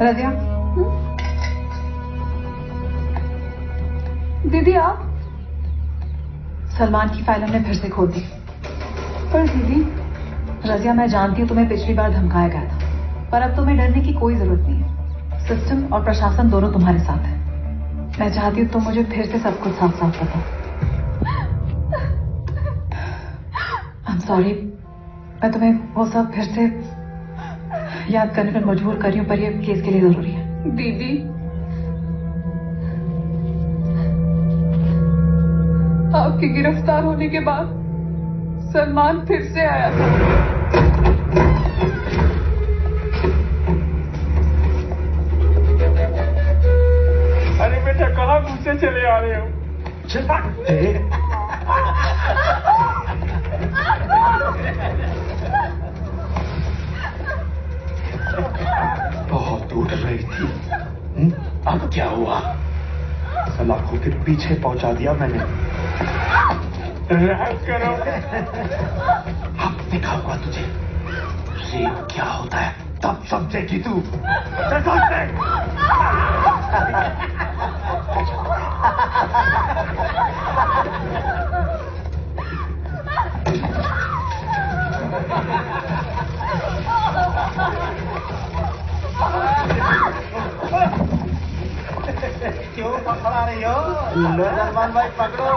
रजिया। दीदी आप? सलमान की फाइल हमने फिर से खोल दी। पर दीदी, रजिया मैं जानती हूँ तुम्हें पिछली बार धमकाया गया था, पर अब तुम्हें डरने की कोई जरूरत नहीं है। सिस्टम और प्रशासन दोनों तुम्हारे साथ है। मैं चाहती हूँ तुम मुझे फिर से सब कुछ साफ साफ बताओ। आई एम सॉरी, मैं तुम्हें वो सब फिर से याद करने पर मजबूर कर रही हूँ, पर ये केस के लिए जरूरी है। दीदी, आपके गिरफ्तार होने के बाद सलमान फिर से आया था। अरे बेटा, कहाँ घुसे चले आ रहे हो? बहुत उड़ रही थी। अब क्या हुआ? सलाखों के पीछे पहुंचा दिया मैंने। रहम करो। अब दिखाऊंगा तुझे रेप क्या होता है, तब समझेगी तू। क्यों पकड़ा रही हो? लो सलमान भाई पकड़ो।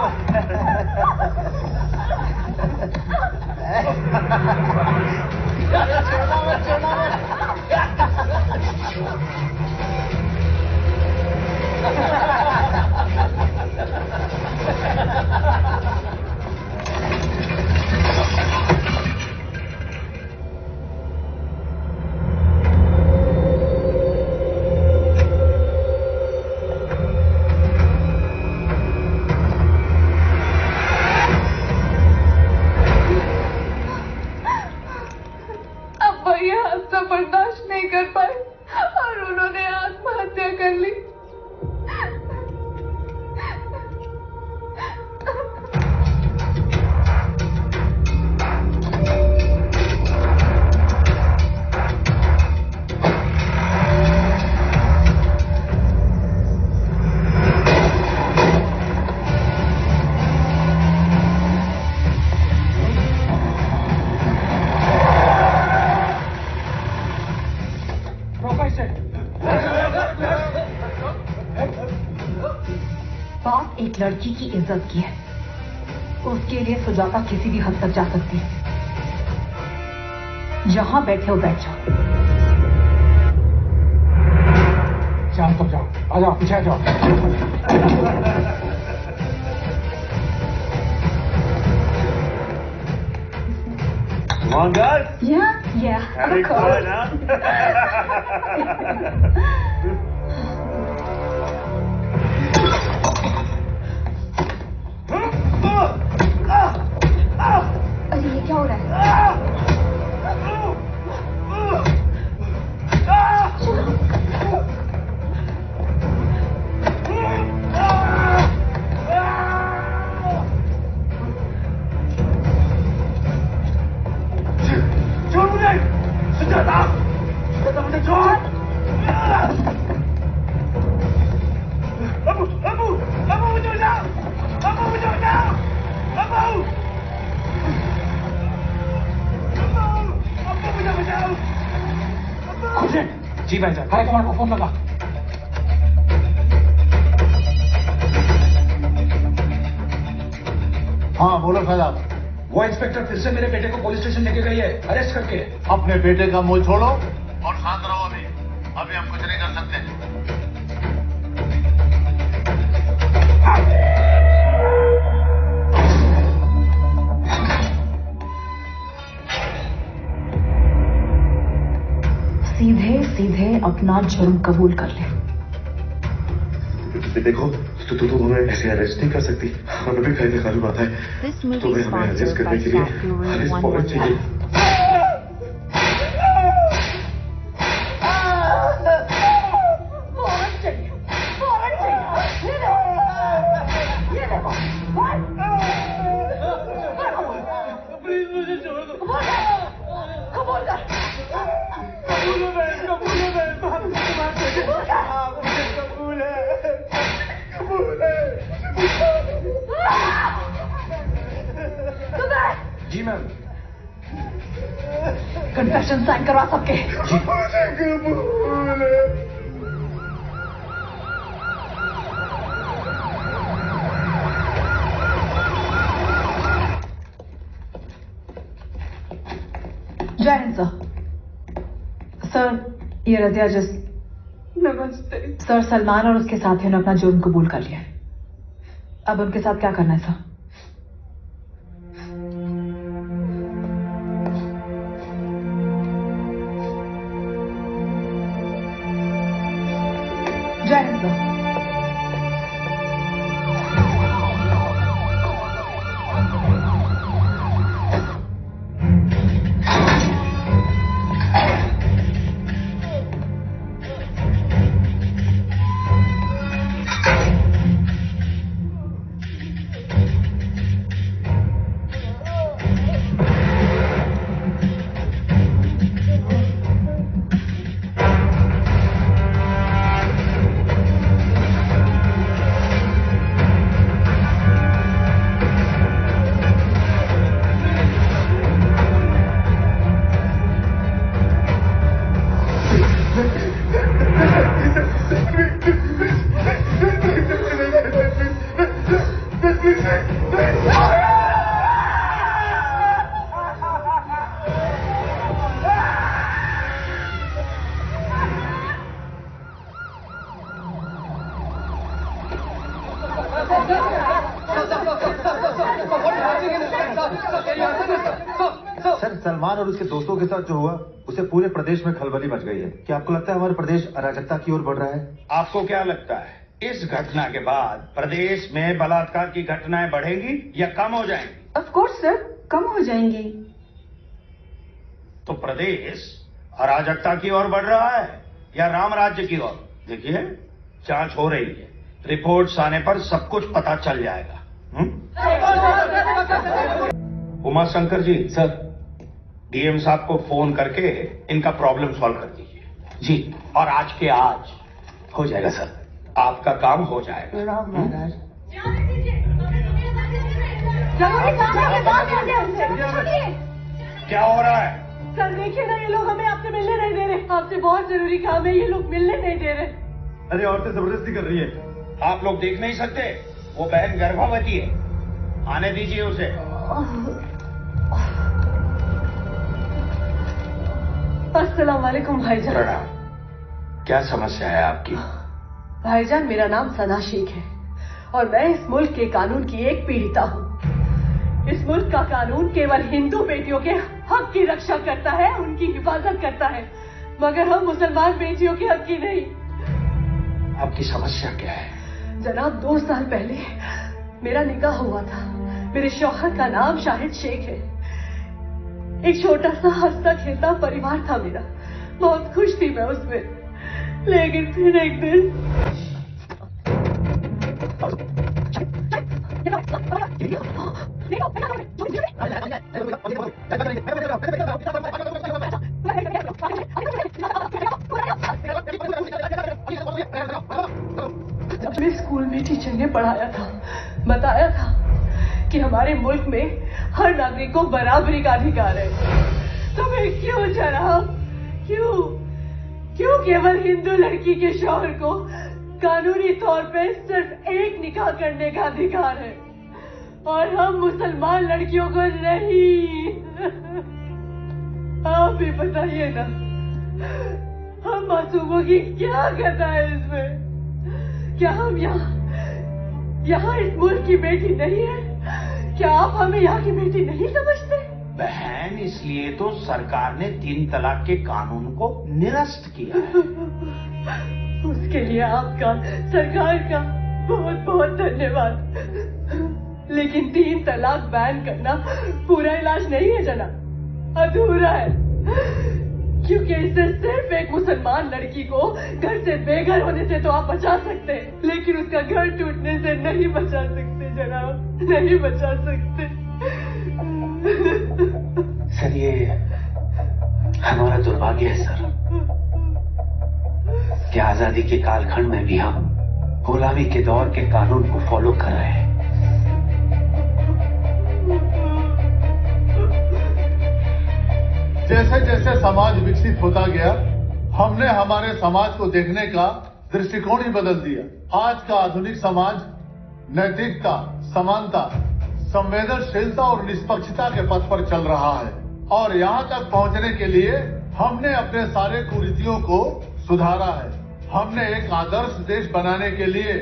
छोड़ना बर्दाश्त नहीं कर पाए और उन्होंने आत्महत्या कर ली। बात एक लड़की की इज्जत की है, उसके लिए सुजाता किसी भी हद तक जा सकती है। जहां बैठे हो बैठ जाओ। जाओ तो जाओ, आ जाओ, पीछे जाओ। Come on, guys. Yeah, Having of course. fun, huh? अरे ये क्या हो रहा है? छोड़ मुझे! सुजाता! सुजाता, मुझे छोड़! अबू! अबू! अबू, मुझे बचाओ! अबू, मुझे बचाओ! अबू! अबू, मुझे बचाओ! जी भाई साहब, हाई कमांड को फोन लगा। हाँ बोलो फैजाद। वो इंस्पेक्टर फिर से मेरे बेटे को पुलिस स्टेशन लेके गई है, अरेस्ट करके। अपने बेटे का मुंह छोड़ो और शांत रहो। अभी हम कुछ नहीं कर सकते। सीधे सीधे अपना जुर्म कबूल कर ले। देखो तो तुम्हें ऐसे अरेस्ट नहीं कर सकती। हमें भी कहीं कानून आता है, तुम्हें हमें अरेस्ट करने के लिए अरेस्ट वारंट चाहिए। प्लीज मुझे छोड़ दो। कबूल कर। कबूल है, कबूल है। जी मैम। कन्फेशन साइन करवा सबके। जय हिंद सर, ये रजिया जिस। नमस्ते सर, सलमान और उसके साथियों ने अपना जुर्म कबूल कर लिया है। अब उनके साथ क्या करना है सर? जय हिंद सर। सर, सलमान और उसके दोस्तों के साथ जो हुआ उसे पूरे प्रदेश में खलबली मच गई है। क्या आपको लगता है हमारा प्रदेश अराजकता की ओर बढ़ रहा है? आपको क्या लगता है इस घटना के बाद प्रदेश में बलात्कार की घटनाएं बढ़ेंगी या कम हो जाएंगी? ऑफ कोर्स सर, कम हो जाएंगी। तो प्रदेश अराजकता की ओर बढ़ रहा है या राम राज्य की ओर? देखिए, जांच हो रही है, रिपोर्ट्स आने पर सब कुछ पता चल जाएगा। उमा शंकर जी, सर, डीएम साहब को फोन करके इनका प्रॉब्लम सॉल्व कर दीजिए। जी, और आज के आज हो जाएगा सर, आपका काम हो जाएगा। राम महाराज। क्या हो रहा है? सर देखिए ना, ये लोग हमें आपसे मिलने नहीं दे रहे। आपसे बहुत जरूरी काम है, ये लोग मिलने नहीं दे रहे। अरे औरतें जबरदस्ती कर रही है। आप लोग देख नहीं सकते? वो बहन गर्भवती है, आने दीजिए उसे। अस्सलाम वालेकुम भाईजान। प्रणाम। क्या समस्या है आपकी? भाईजान, मेरा नाम सना शेख है और मैं इस मुल्क के कानून की एक पीड़िता हूँ। इस मुल्क का कानून केवल हिंदू बेटियों के हक की रक्षा करता है, उनकी हिफाजत करता है, मगर हम मुसलमान बेटियों के हक की नहीं। आपकी समस्या क्या है? जनाब, 2 साल पहले मेरा निकाह हुआ था। मेरे शौहर का नाम शाहिद शेख है। एक छोटा सा हंसता खेलता परिवार था मेरा, बहुत खुश थी मैं उसमें। लेकिन फिर एक दिन अपने स्कूल में टीचर ने पढ़ाया था, बताया था कि हमारे मुल्क में हर नागरिक को बराबरी का अधिकार है। तो मैं क्यों जनाब, क्यों केवल हिंदू लड़की के शौहर को कानूनी तौर पे सिर्फ एक निकाह करने का अधिकार है और हम मुसलमान लड़कियों को नहीं? आप भी बताइए ना, हम मासूमों की क्या करना है इसमें? क्या हम यहाँ इस मुल्क की बेटी नहीं है? क्या आप हमें यहाँ की बेटी नहीं समझते? बहन, इसलिए तो सरकार ने 3 तलाक के कानून को निरस्त किया है। उसके लिए आपका, सरकार का बहुत बहुत धन्यवाद। लेकिन 3 तलाक बैन करना पूरा इलाज नहीं है जनाब, अधूरा है। क्योंकि इससे सिर्फ एक मुसलमान लड़की को घर से बेघर होने से तो आप बचा सकते हैं, लेकिन उसका घर टूटने से नहीं बचा सकते जनाब, नहीं बचा सकते। सर, ये हमारा दुर्भाग्य है सर कि आजादी के कालखंड में भी हम गुलामी के दौर के कानून को फॉलो कर रहे हैं। जैसे जैसे समाज विकसित होता गया, हमने हमारे समाज को देखने का दृष्टिकोण ही बदल दिया। आज का आधुनिक समाज नैतिकता, समानता, संवेदनशीलता और निष्पक्षता के पथ पर चल रहा है और यहाँ तक पहुँचने के लिए हमने अपने सारे कुरीतियों को सुधारा है। हमने एक आदर्श देश बनाने के लिए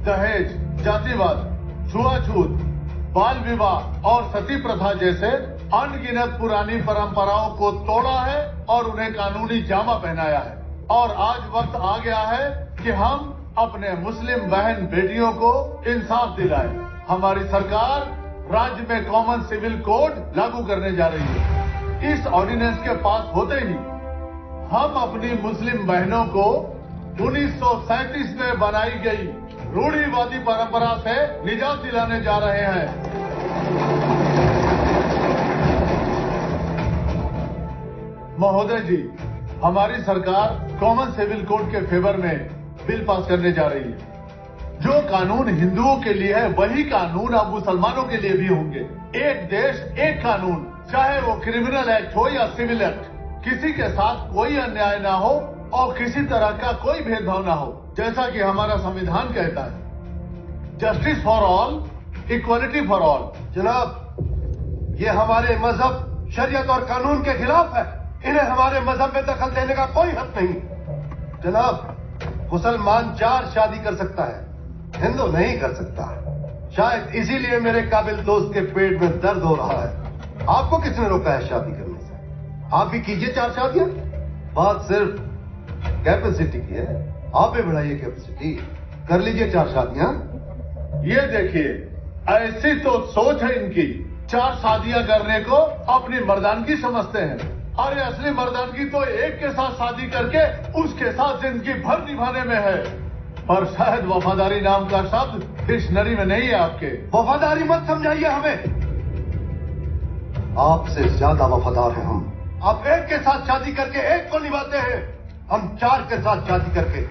दहेज, जातिवाद, छुआछूत, बाल विवाह और सती प्रथा जैसे अनगिनत पुरानी परंपराओं को तोड़ा है और उन्हें कानूनी जामा पहनाया है। और आज वक्त आ गया है कि हम अपने मुस्लिम बहन बेटियों को इंसाफ दिलाएं। हमारी सरकार राज्य में कॉमन सिविल कोड लागू करने जा रही है। इस ऑर्डिनेंस के पास होते ही हम अपनी मुस्लिम बहनों को 1937 में बनाई गई रूढ़िवादी परंपरा से निजात दिलाने जा रहे हैं। महोदय जी, हमारी सरकार कॉमन सिविल कोड के फेवर में बिल पास करने जा रही है। जो कानून हिंदुओं के लिए है वही कानून अब मुसलमानों के लिए भी होंगे। एक देश एक कानून, चाहे वो क्रिमिनल एक्ट हो या सिविल एक्ट, किसी के साथ कोई अन्याय ना हो और किसी तरह का कोई भेदभाव ना हो। जैसा कि हमारा संविधान कहता है, justice for all, equality for all. जनाब, ये हमारे मजहब, शरीयत और कानून के खिलाफ है। इन्हें हमारे मजहब में दखल देने का कोई हक नहीं। जनाब, मुसलमान 4 शादी कर सकता है, हिंदू नहीं कर सकता। शायद इसीलिए मेरे काबिल दोस्त के पेट में दर्द हो रहा है। आपको किसने रोका है शादी करने से? आप भी कीजिए 4 शादियां। बात सिर्फ कैपेसिटी की है, आप भी बढ़ाइए कैपेसिटी, कर लीजिए 4 शादियां। ये देखिए, ऐसी तो सोच है इनकी, 4 शादियां करने को अपनी मर्दानगी समझते हैं। अरे असली मर्दानगी तो एक के साथ शादी करके उसके साथ जिंदगी भर निभाने में है। पर शायद वफादारी नाम का शब्द डिक्शनरी में नहीं है आपके। वफादारी मत समझाइए हमें, आपसे ज्यादा वफादार हैं हम। आप एक के साथ शादी करके एक को निभाते हैं, हम 4 के साथ शादी करके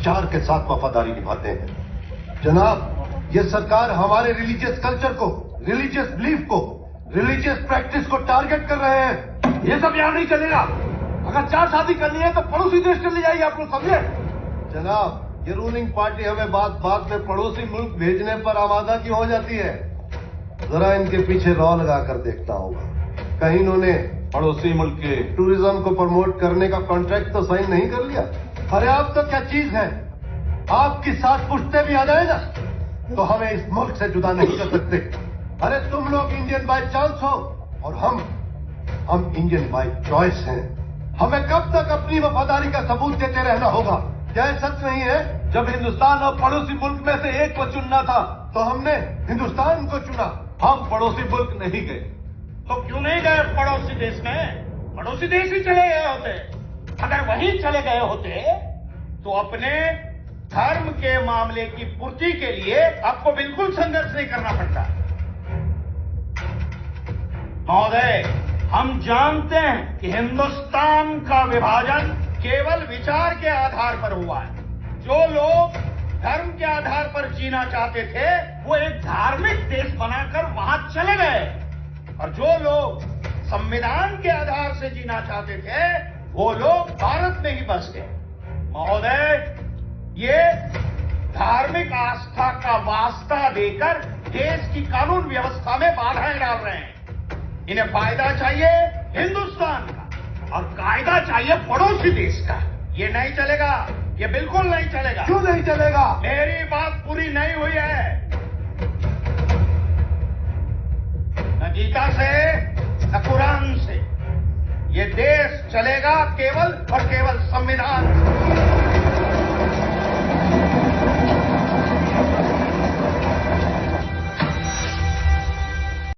4 के साथ वफादारी निभाते हैं। जनाब, ये सरकार हमारे रिलीजियस कल्चर को, रिलीजियस बिलीफ को, रिलीजियस प्रैक्टिस को टारगेट कर रहे हैं। ये सब यहाँ नहीं चलेगा। अगर 4 शादी करनी है तो पड़ोसी देश चली जाइए, आप लोग समझे? जनाब, ये रूलिंग पार्टी हमें बात में पड़ोसी मुल्क भेजने पर आमादा क्यों हो जाती है? जरा इनके पीछे रॉ लगा कर देखता होगा, कहीं इन्होंने पड़ोसी मुल्क के टूरिज्म को प्रमोट करने का कॉन्ट्रैक्ट तो साइन नहीं कर लिया? अरे आप तो क्या चीज है, आपकी 7 पुश्ते भी आ जाए ना तो हमें इस मुल्क से जुदा नहीं कर सकते। अरे तुम लोग इंडियन बाय चांस हो और हम इंडियन बाय चॉइस हैं। हमें कब तक अपनी वफादारी का सबूत देते रहना होगा? क्या सच नहीं है? जब हिंदुस्तान और पड़ोसी मुल्क में से एक को चुनना था तो हमने हिंदुस्तान को चुना, हम पड़ोसी मुल्क नहीं गए। तो क्यों नहीं गए पड़ोसी देश में? पड़ोसी देश ही चले गए होते। अगर वहीं चले गए होते तो अपने धर्म के मामले की पूर्ति के लिए आपको बिल्कुल संघर्ष नहीं करना पड़ता। महोदय, हम जानते हैं कि हिंदुस्तान का विभाजन केवल विचार के आधार पर हुआ है। जो लोग धर्म के आधार पर जीना चाहते थे वो एक धार्मिक देश बनाकर वहां चले गए, और जो लोग संविधान के आधार से जीना चाहते थे वो लोग भारत में ही बस गए। महोदय, ये धार्मिक आस्था का वास्ता देकर देश की कानून व्यवस्था में बाधाएं डाल रहे हैं। इन्हें फायदा चाहिए हिंदुस्तान का और कायदा चाहिए पड़ोसी देश का। ये नहीं चलेगा, ये बिल्कुल नहीं चलेगा। क्यों नहीं चलेगा? मेरी बात पूरी नहीं हुई है। न गीता से न कुरान से। ये देश चलेगा केवल और केवल संविधान से।